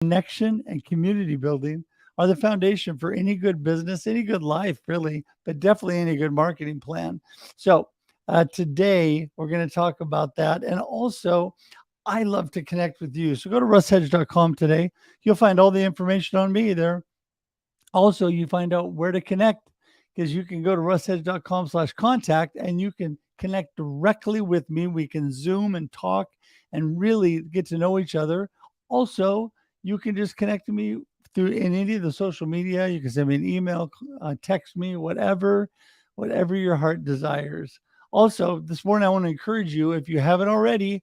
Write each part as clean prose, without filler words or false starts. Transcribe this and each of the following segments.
connection and community building are the foundation for any good business, any good life, really, but definitely any good marketing plan. So, today we're going to talk about that. And also, I love to connect with you. So, go to russhedge.com today. You'll find all the information on me there. Also, you find out where to connect because you can go to russhedge.com/contact and you can connect directly with me. We can Zoom and talk and really get to know each other. Also, you can just connect to me through in any of the social media. You can send me an email, text me, whatever your heart desires. Also, this morning I want to encourage you, if you haven't already,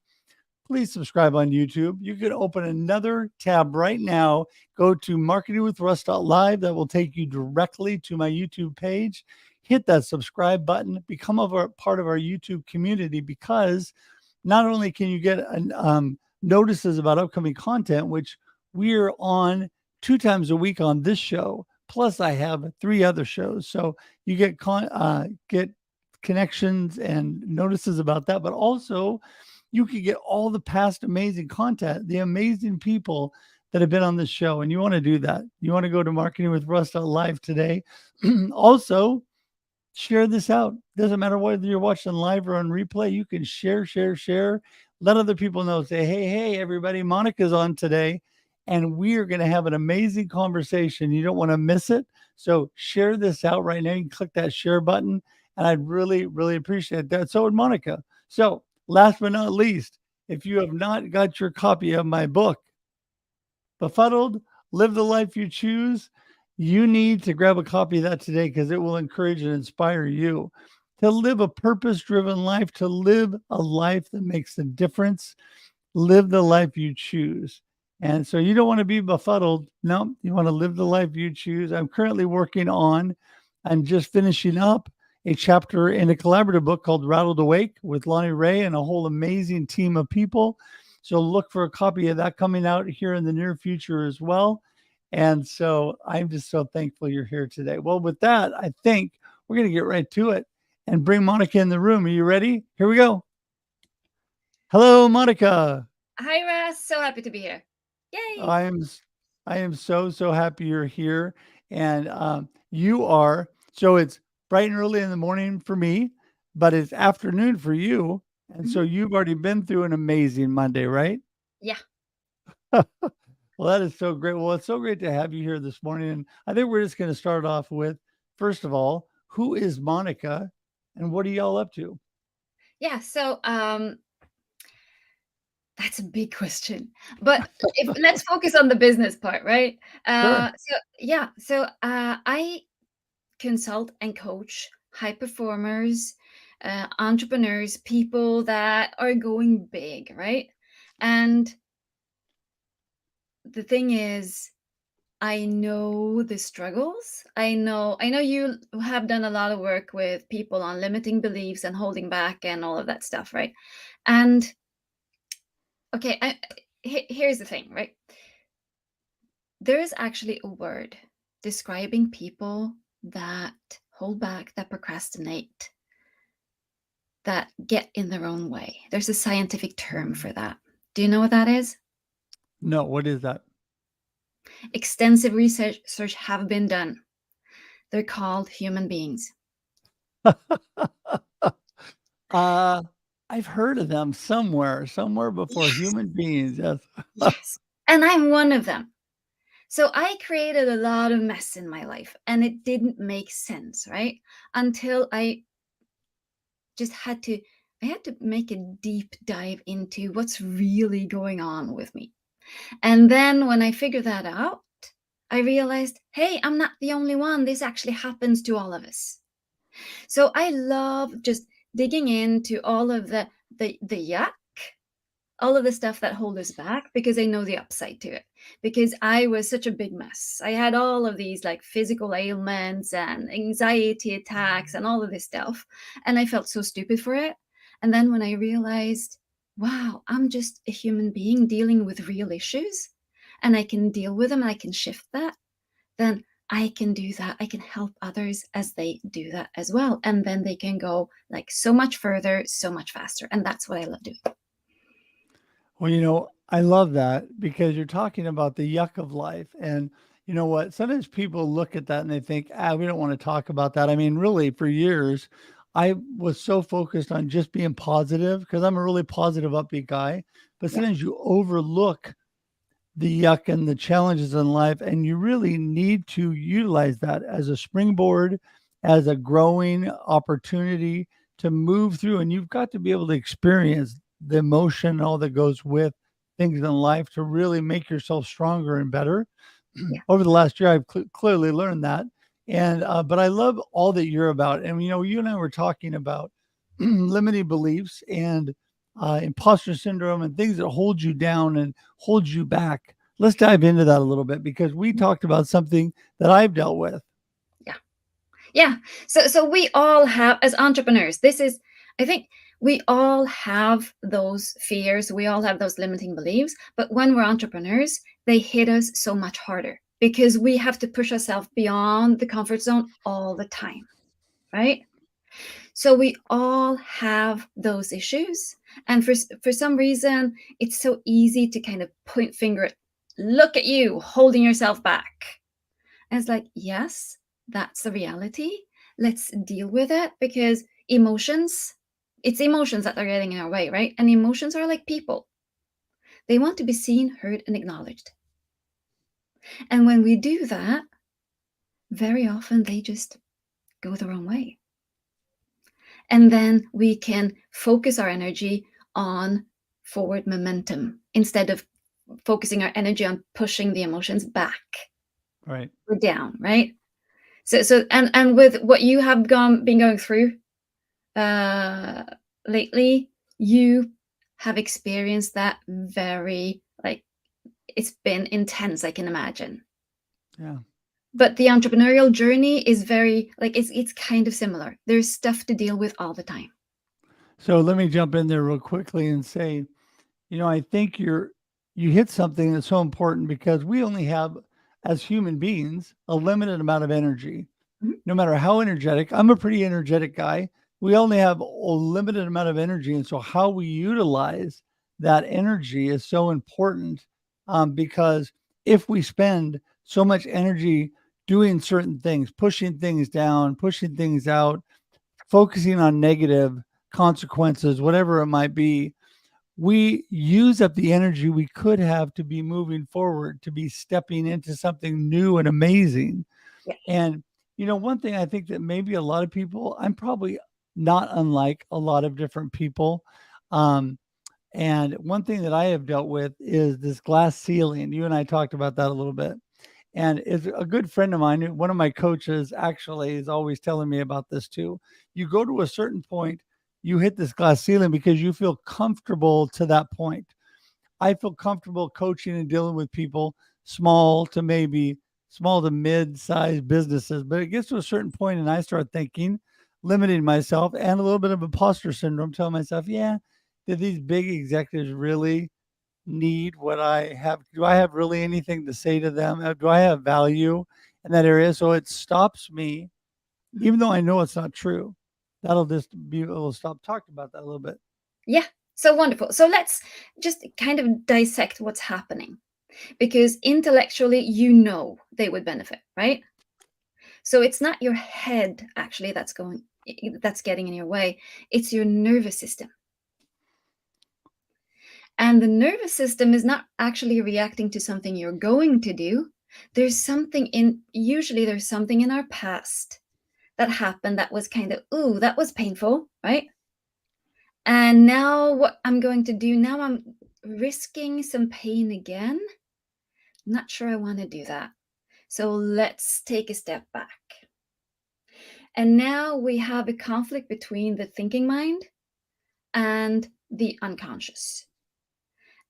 please subscribe on YouTube. You can open another tab right now. Go to marketingwithruss.live. That will take you directly to my YouTube page. Hit that subscribe button. Become part of our YouTube community because not only can you get notices about upcoming content, which we're on 2 times a week on this show, plus I have 3 other shows. So you get connections and notices about that, but also you can get all the past amazing content, the amazing people that have been on this show. And you want to do that. You want to go to marketingwithruss.live today. Also, share this out. Doesn't matter whether you're watching live or on replay, you can share. Let other people know. Say, hey, everybody, Monica's on today. And we are going to have an amazing conversation. You don't want to miss it. So share this out right now. You can click that share button. And I'd really, really appreciate that. So would Monica. So last but not least, if you have not got your copy of my book, Befuddled, Live the Life You Choose, you need to grab a copy of that today because it will encourage and inspire you to live a purpose-driven life, to live a life that makes a difference. Live the life you choose. And so you don't want to be befuddled. No, you want to live the life you choose. I'm currently working on and just finishing up a chapter in a collaborative book called Rattled Awake with Lonnie Ray and a whole amazing team of people. So look for a copy of that coming out here in the near future as well. And so I'm just so thankful you're here today. Well, with that, I think we're going to get right to it and bring Monica in the room. Are you ready? Here we go. Hello, Monica. Hi, Russ. So happy to be here. Yay. I am I am so happy you're here. And you are. So it's bright and early in the morning for me, but it's afternoon for you. And so Mhm. you've already been through an amazing Monday, right? Yeah. Well, that is so great. Well, it's so great to have you here this morning. And I think we're just going to start off with, first of all, who is Monica and what are y'all up to? Yeah. That's a big question. But let's focus on the business part, right? Sure. I consult and coach high performers, entrepreneurs, people that are going big, right? And the thing is, I know the struggles. I know you have done a lot of work with people on limiting beliefs and holding back and all of that stuff, right? And okay, here's the thing, right? There is actually a word describing people that hold back, that procrastinate, that get in their own way. There's a scientific term for that. Do you know what that is? No, what is that? Extensive research have been done. They're called human beings. uh, I've heard of them somewhere before. Yes. Human beings. Yes. Yes. And I'm one of them. So I created a lot of mess in my life and it didn't make sense, right? Until just had to I had to make a deep dive into what's really going on with me. And then when I figured that out, I realized, hey, I'm not the only one. This actually happens to all of us. So I love just digging into all of the yuck, all of the stuff that hold us back, because I know the upside to it. Because I was such a big mess. I had all of these like physical ailments and anxiety attacks and all of this stuff, and I felt so stupid for it. And then when I realized, wow, I'm just a human being dealing with real issues, and I can deal with them and I can shift that, then I can do that. I can help others as they do that as well. And then they can go like so much further, so much faster. And that's what I love doing. Well, I love that because you're talking about the yuck of life. And you know what? Sometimes people look at that and they think, we don't want to talk about that. I mean, really, for years, I was so focused on just being positive because I'm a really positive, upbeat guy. But Yeah, sometimes you overlook the yuck and the challenges in life. And you really need to utilize that as a springboard, as a growing opportunity to move through. And you've got to be able to experience the emotion and all that goes with things in life to really make yourself stronger and better. yeah, Over the last year, I've clearly learned that. And, but I love all that you're about. And, you and I were talking about limiting beliefs and imposter syndrome and things that hold you down and hold you back. Let's dive into that a little bit because we mhm, talked about something that I've dealt with. yeah, yeah. So we all have, as entrepreneurs, this is, I think, we all have those fears. We all have those limiting beliefs. But when we're entrepreneurs, they hit us so much harder because we have to push ourselves beyond the comfort zone all the time, right? So we all have those issues. And for some reason, it's so easy to kind of point finger at, look at you holding yourself back. And it's like, yes, that's the reality. Let's deal with it because emotions, it's emotions that are getting in our way, right? And emotions are like people. They want to be seen, heard, and acknowledged. And when we do that, very often they just go the wrong way. And then we can focus our energy on forward momentum instead of focusing our energy on pushing the emotions back Right. or down, right? And with what you have been going through uh lately, you have experienced that very, like, it's been intense, I can imagine. Yeah. But the entrepreneurial journey is very, like, it's kind of similar. There's stuff to deal with all the time. So let me jump in there real quickly and say, I think you hit something that's so important because we only have, as human beings, a limited amount of energy. Mhm. No matter how energetic, I'm a pretty energetic guy. We only have a limited amount of energy. And so, how we utilize that energy is so important because if we spend so much energy doing certain things, pushing things down, pushing things out, focusing on negative consequences, whatever it might be, we use up the energy we could have to be moving forward, to be stepping into something new and amazing. Yeah. And, one thing I think that maybe a lot of people, I'm probably not unlike a lot of different people. Um, and one thing that I have dealt with is this glass ceiling. You and I talked about that a little bit. And it's a good friend of mine, one of my coaches actually is always telling me about this too. You go to a certain point, you hit this glass ceiling because you feel comfortable to that point. I feel comfortable coaching and dealing with people, small to mid-sized businesses. But it gets to a certain point and I start thinking, limiting myself and a little bit of imposter syndrome, telling myself, yeah, did these big executives really need what I have? Do I have really anything to say to them? Do I have value in that area? So it stops me, Mhm. even though I know it's not true. That'll just be, we'll stop talking about that a little bit. Yeah. So wonderful. So let's just kind of dissect what's happening because intellectually, they would benefit, right? So it's not your head actually that's getting in your way. It's your nervous system. And the nervous system is not actually reacting to something you're going to do. Usually there's something in our past that happened that was kind of, ooh, that was painful, right? And now what I'm going to do, now I'm risking some pain again. Not sure I want to do that. So let's take a step back. And now we have a conflict between the thinking mind and the unconscious.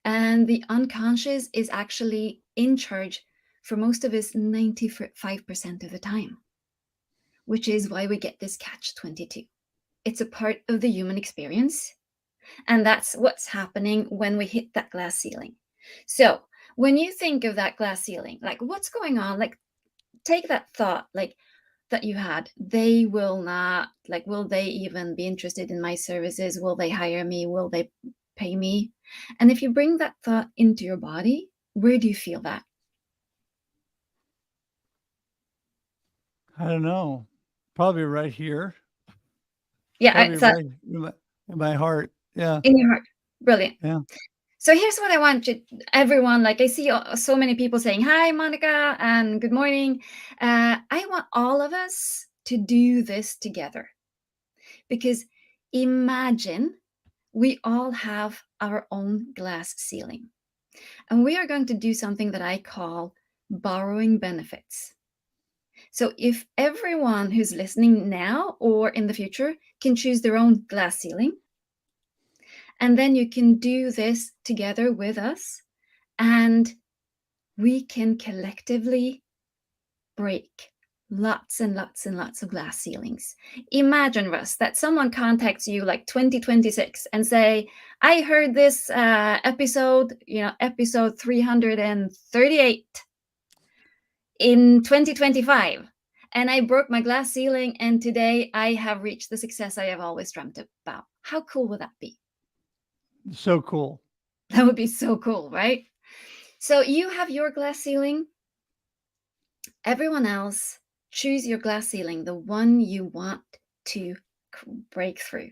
And the unconscious is actually in charge for most of us 95% of the time, which is why we get this catch 22. It's a part of the human experience. And that's what's happening when we hit that glass ceiling. So, when you think of that glass ceiling, like what's going on? Like, take that thought, like that you had. They will not, like, will they even be interested in my services? Will they hire me? Will they? pay me. And if you bring that thought into your body, where do you feel that? I don't know. Probably right here. Yeah, Probably so right in my heart. Yeah. in your heart. Brilliant. Yeah. So here's what I want you, everyone. Like I see so many people saying, "Hi, Monica," and "Good morning." I want all of us to do this together because imagine we all have our own glass ceiling, and we are going to do something that I call borrowing benefits. So if everyone who's listening now or in the future can choose their own glass ceiling, and then you can do this together with us, and we can collectively break lots and lots and lots of glass ceilings. Imagine, Russ, that someone contacts you like 2026 and say, I heard this episode, episode 338 in 2025. And I broke my glass ceiling, and today I have reached the success I have always dreamt about. How cool would that be? So cool. That would be so cool, right? So you have your glass ceiling. Everyone else, choose your glass ceiling, the one you want to break through.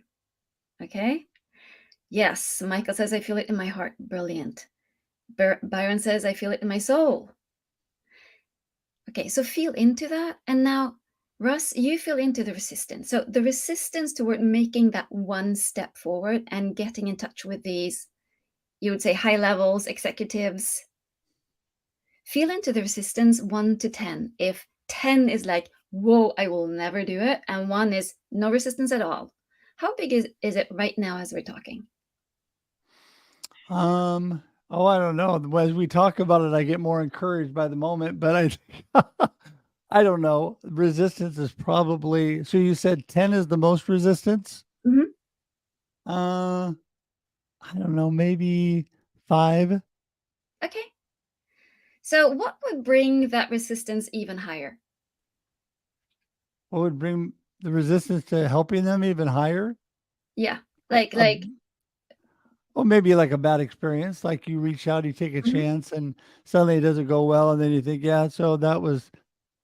Okay? Yes, Michael says, I feel it in my heart. Brilliant. Byron says, I feel it in my soul. Okay, so feel into that. And now, Russ, you feel into the resistance. So the resistance toward making that one step forward and getting in touch with these, you would say, high levels, executives. Feel into the resistance 1 to 10. If 10 is like, whoa, I will never do it, and 1 is no resistance at all. How big is it right now as we're talking? Oh, I don't know. As we talk about it, I get more encouraged by the moment, but I don't know. Resistance is probably, so you said 10 is the most resistance? Mm-hmm. Uh, I don't know, maybe 5. Okay. So what would bring that resistance even higher? What would bring the resistance to helping them even higher? Yeah. A, Like a, like or maybe like a bad experience, like you reach out, you take a mhm. chance, and suddenly it doesn't go well, and then you think, yeah, so that was,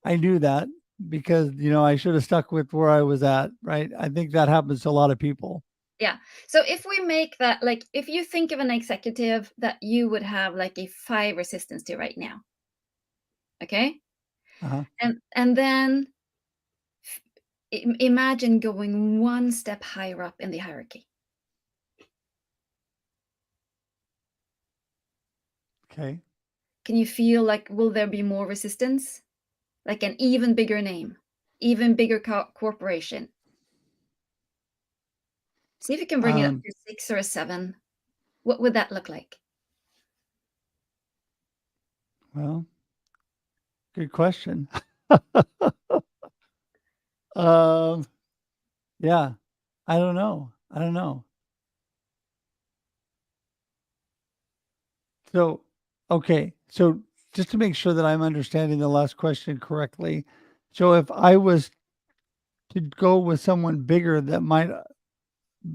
I knew that because I should have stuck with where I was at, right? I think that happens to a lot of people. Yeah. So if we make that, like if you think of an executive that you would have like a 5 resistance to right now, okay? Uh-huh. And then imagine going one step higher up in the hierarchy. Okay. Can you feel like, will there be more resistance? Like an even bigger name, even bigger corporation. See if you can bring it up Um, to 6 or a 7. What would that look like? well, good question. um, yeah, I don't know. I don't know. So, okay. So just to make sure that I'm understanding the last question correctly. So if I was to go with someone bigger that might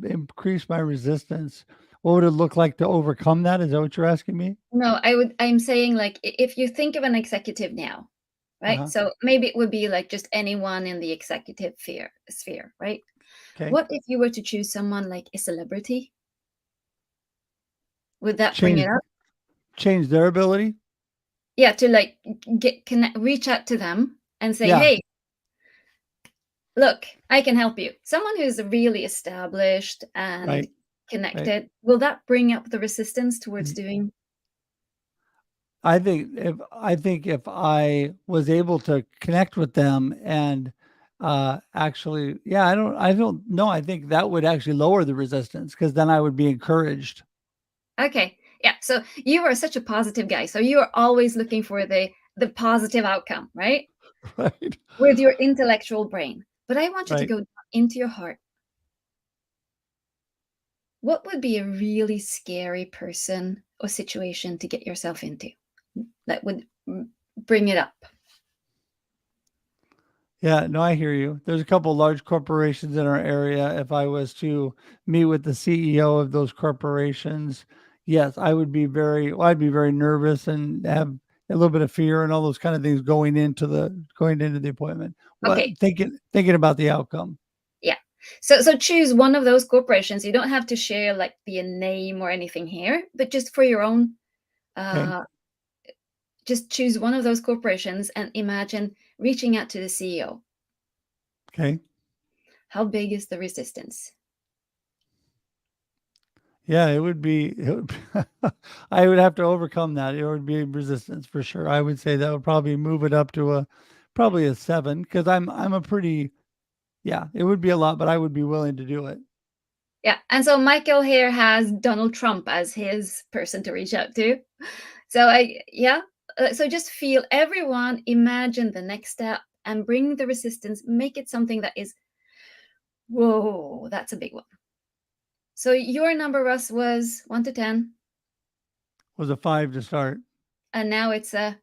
increase my resistance, what would it look like to overcome that? Is that what you're asking me? No, I'm saying like if you think of an executive now, right? Uh-huh. So maybe it would be like just anyone in the executive sphere, right? Okay. What if you were to choose someone like a celebrity? Would that bring it Change up? change their ability? Yeah, to like reach out to them and say, Yeah, "Hey, look, I can help you." Someone who's really established and right. Right. connected. Will that bring up the resistance towards Y- doing? I think if I was able to connect with them and actually, yeah, I don't know. I think that would actually lower the resistance because then I would be encouraged. Okay. Yeah. So you are such a positive guy. So you are always looking for the positive outcome, right? Right. With your intellectual brain. But I want you to Right. go into your heart. What would be a really scary person or situation to get yourself into that would bring it up? Yeah, no, I hear you. There's a couple large corporations in our area. If I was to meet with the CEO of those corporations, yes, I would be well, I'd be very nervous and have a little bit of fear and all those kind of things going into the appointment. What Okay, thinking about the outcome. yeah. So choose one of those corporations. You don't have to share like the name or anything here, but just for your own, Okay. uh, just choose one of those corporations and imagine reaching out to the CEO. Okay. How big is the resistance? Yeah, I would have to overcome that. It would be resistance for sure. I would say that would probably move it up to probably a 7 because I'm a pretty yeah, it would be a lot, but I would be willing to do it. Yeah. And so Michael here has Donald Trump as his person to reach out to. So yeah. So just feel everyone, imagine the next step and bring the resistance, make it something that is, whoa, that's a big one. So your number, Russ, was 1 to 10, Was a 5 to start. and now it's a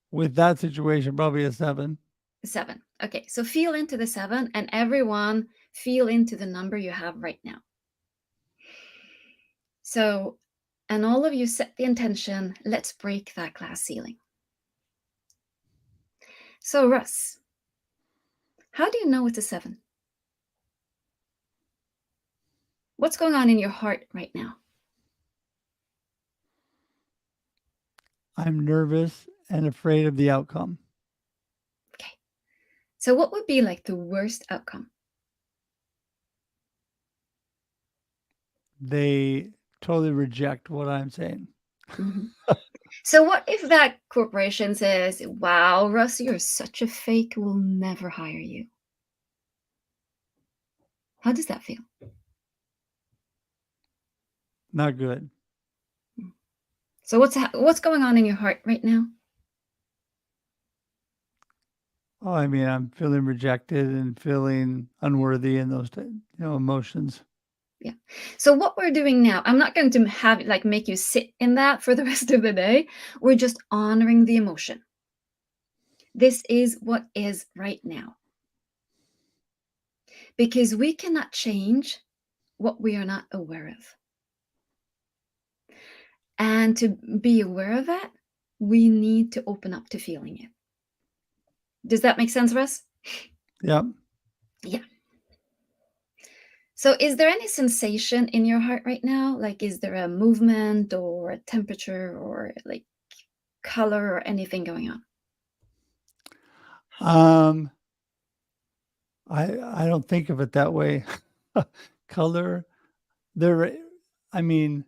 With that situation, probably a 7. 7. Okay. So feel into the 7, and everyone feel into the number you have right now. So, and all of you set the intention, let's break that glass ceiling. So, Russ, how do you know it's a 7? What's going on in your heart right now? I'm nervous and afraid of the outcome. Okay. So, what would be like the worst outcome? They totally reject what I'm saying. Mhm. So, what if that corporation says, wow, Russ, you're such a fake, we'll never hire you? How does that feel? Not good. So, what's going on in your heart right now? Oh, I mean, I'm feeling rejected and feeling unworthy and emotions. Yeah. So what we're doing now, I'm not going to have like make you sit in that for the rest of the day. We're just honoring the emotion. This is what is right now. Because we cannot change what we are not aware of. And to be aware of it, we need to open up to feeling it. Does that make sense, Russ? Yep. Yeah. So is there any sensation in your heart right now? Like, is there a movement or a temperature or like color or anything going on? Um, I don't think of it that way. Color, there I mean,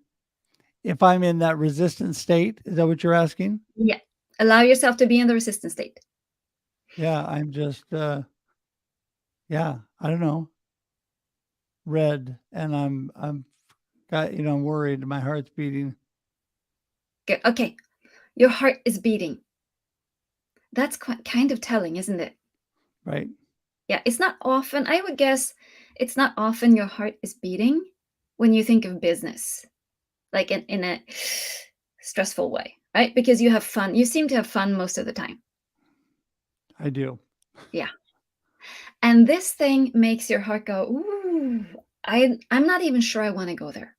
if I'm in that resistant state, is that what you're asking? Yeah. Allow yourself to be in the resistance state. Yeah, I'm just yeah, I don't know, red and I'm got I'm worried, my heart's beating, Good. Okay. Your heart is beating. That's quite kind of telling, isn't it? right? Yeah. It's not often, I would guess, it's not often your heart is beating when you think of business, like in a stressful way, right? Because you have fun. You seem to have fun most of the time. I do. Yeah. And this thing makes your heart go, ooh, I'm not even sure I want to go there.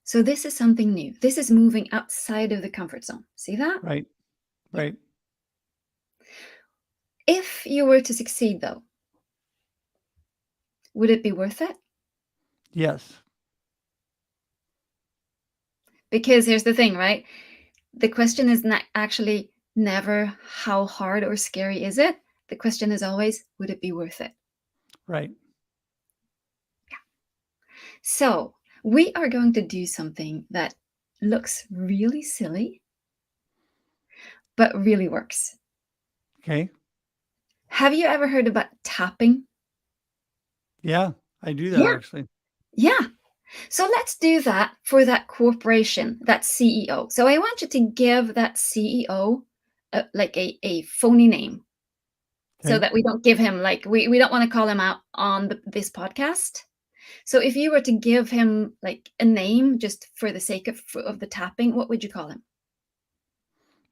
So this is something new. This is moving outside of the comfort zone. See that? Right. Yeah. Right. If you were to succeed, though, would it be worth it? Yes. Because here's the thing, right? The question is not actually never how hard or scary is it? The question is always, would it be worth it? Right. So we are going to do something that looks really silly, but really works. Okay. Have you ever heard about tapping? Yeah, I do that Yeah, actually. yeah. So let's do that for that corporation, that CEO. So I want you to give that CEO like a phony name so Okay. that we don't give him like we don't want to call him out on this podcast. So if you were to give him like a name just for the sake of the tapping, what would you call him?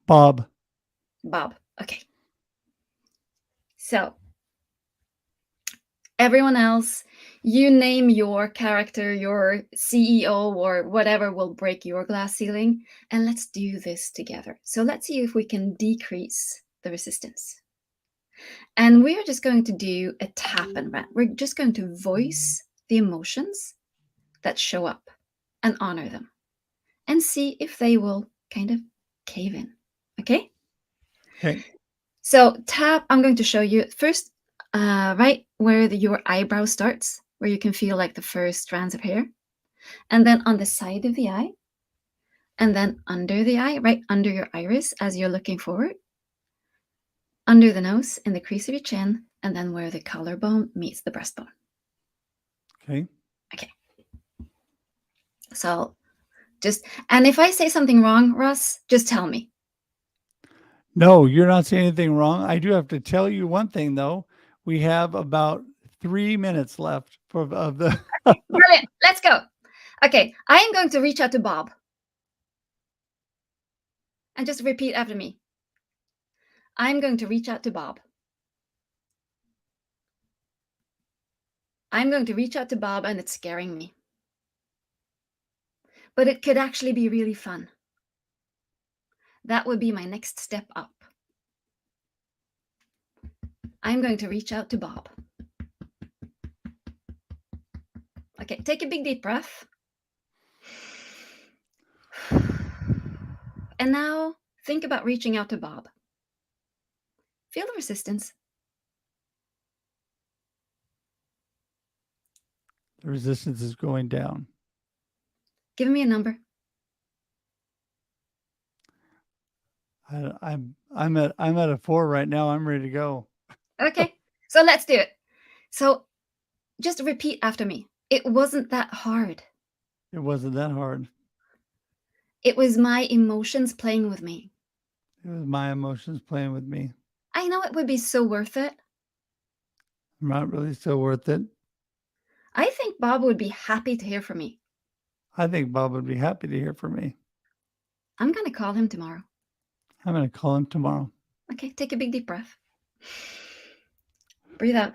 Bob. Bob. Okay. So, everyone else, you name your character, your CEO, or whatever will break your glass ceiling, and let's do this together. So, let's see if we can decrease the resistance. And we are just going to do a tap and rant. We're just going to voice the emotions that show up and honor them and see if they will kind of cave in. Okay? Okay. So, tap, I'm going to show you first, right where your eyebrow starts, where you can feel like the first strands of hair. And then on the side of the eye. And then under the eye, right under your iris as you're looking forward. Under the nose, in the crease of your chin, and then where the collarbone meets the breastbone. Okay. Okay. So and if I say something wrong, Russ, just tell me. No, you're not saying anything wrong. I do have to tell you one thing though. We have about 3 minutes left of the. Brilliant. Let's go. Okay. I am going to reach out to Bob. And just repeat after me. I'm going to reach out to Bob. I'm going to reach out to Bob, and it's scaring me. But it could actually be really fun. That would be my next step up. I'm going to reach out to Bob. Okay, take a big deep breath. And now think about reaching out to Bob. Feel the resistance. The resistance is going down. Give me a number. I'm at a 4 right now. I'm ready to go. Okay, so let's do it. So just repeat after me. It wasn't that hard. It wasn't that hard. It was my emotions playing with me. It was my emotions playing with me. I know it would be so worth it. I'm not really so worth it. I think Bob would be happy to hear from me. I think Bob would be happy to hear from me. I'm going to call him tomorrow. I'm going to call him tomorrow. Okay, take a big deep breath. Breathe out.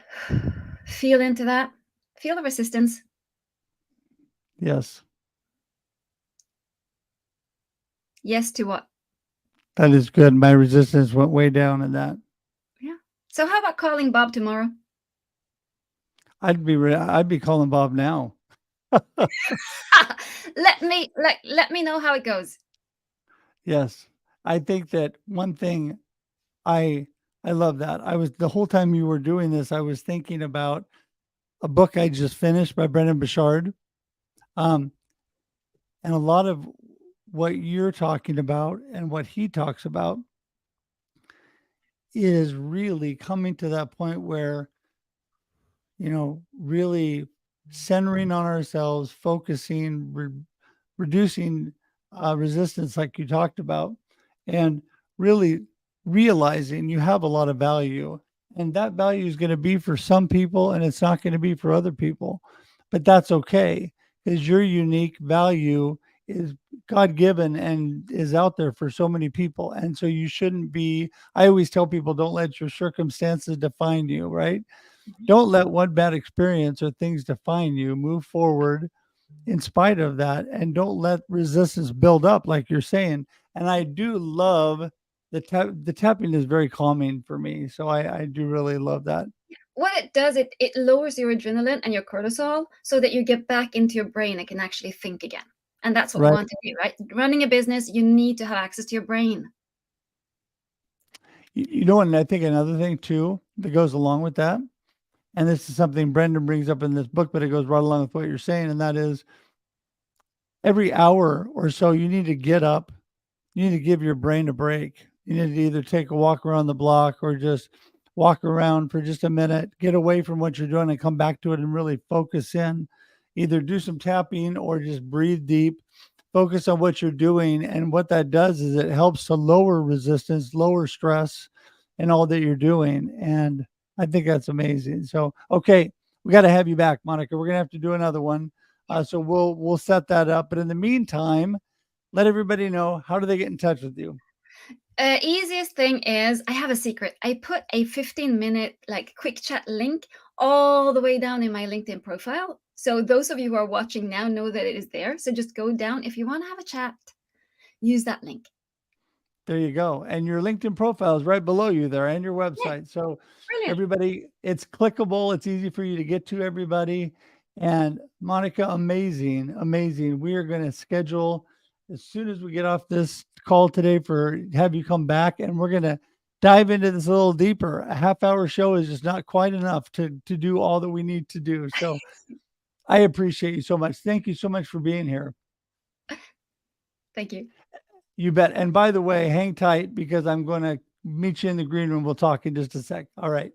Feel into that. Feel the resistance. Yes. Yes to what? That is good. My resistance went way down in that. Yeah. So how about calling Bob tomorrow? I'd be calling Bob now. let me know how it goes. Yes. I think that one thing I love that. The whole time you were doing this, I was thinking about a book I just finished by Brendan Burchard. And a lot of what you're talking about and what he talks about is really coming to that point where, really centering on ourselves, focusing, reducing resistance, like you talked about, and really realizing you have a lot of value. And that value is going to be for some people and it's not going to be for other people. But that's okay because your unique value is God given and is out there for so many people. And so you shouldn't be, I always tell people, don't let your circumstances define you, right? Don't let one bad experience or things define you. Move forward in spite of that, and don't let resistance build up, like you're saying. And I do love the tapping is very calming for me. So I do really love that. What it does, it lowers your adrenaline and your cortisol so that you get back into your brain and can actually think again. And that's what we Right. want to do, right? Running a business, you need to have access to your brain. And I think another thing too that goes along with that, and this is something Brendan brings up in this book, but it goes right along with what you're saying, and that is every hour or so you need to get up. You need to give your brain a break. You need to either take a walk around the block or just walk around for just a minute, get away from what you're doing and come back to it and really focus in. Either do some tapping or just breathe deep, focus on what you're doing. And what that does is it helps to lower resistance, lower stress, and all that you're doing. And I think that's amazing. So, okay, we got to have you back, Monica. We're going to have to do another one. So we'll set that up. But in the meantime, let everybody know, how do they get in touch with you? Easiest thing is I have a secret. I put a 15-minute like quick chat link all the way down in my LinkedIn profile. So those of you who are watching now know that it is there. So just go down. If you want to have a chat, use that link. There you go. And your LinkedIn profile is right below you there and your Yeah, website. So brilliant. everybody, it's clickable. It's easy for you to get to everybody. And Monica, amazing, amazing. We are going to schedule as soon as we get off this call today for have you come back, and we're going to dive into this a little deeper. A half-hour show is just not quite enough to do all that we need to do. So I appreciate you so much. Thank you so much for being here. Thank you. You bet. And by the way, hang tight because I'm going to meet you in the green room. We'll talk in just a sec. All right.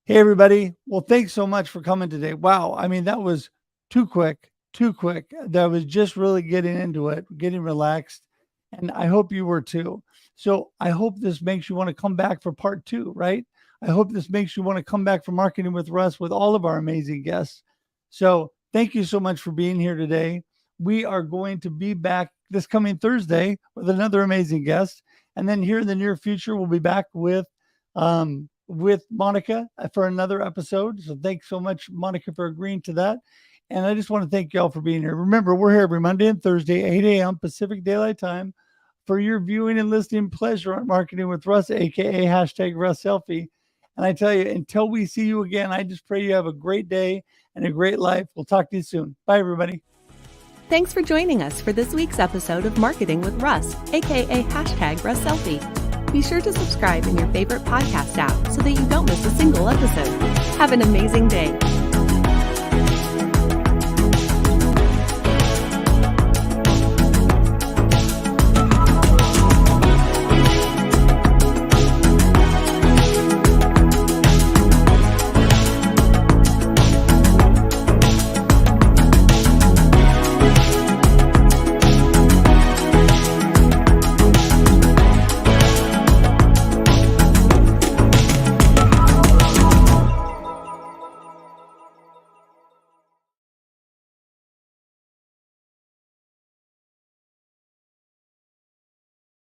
Hey, everybody. Well, thanks so much for coming today. Wow. I mean, that was too quick, too quick. That was just really getting into it, getting relaxed. And I hope you were too. So I hope this makes you want to come back for part 2, right? I hope this makes you want to come back for Marketing with Russ with all of our amazing guests. So thank you so much for being here today. We are going to be back this coming Thursday with another amazing guest. And then here in the near future, we'll be back with Monica for another episode. So thanks so much, Monica, for agreeing to that. And I just want to thank y'all for being here. Remember, we're here every Monday and Thursday, 8 a.m. Pacific Daylight Time for your viewing and listening pleasure on Marketing with Russ, aka #RussSelfie. And I tell you, until we see you again, I just pray you have a great day and a great life. We'll talk to you soon. Bye, everybody. Thanks for joining us for this week's episode of Marketing with Russ, aka #RussSelfie. Be sure to subscribe in your favorite podcast app so that you don't miss a single episode. Have an amazing day.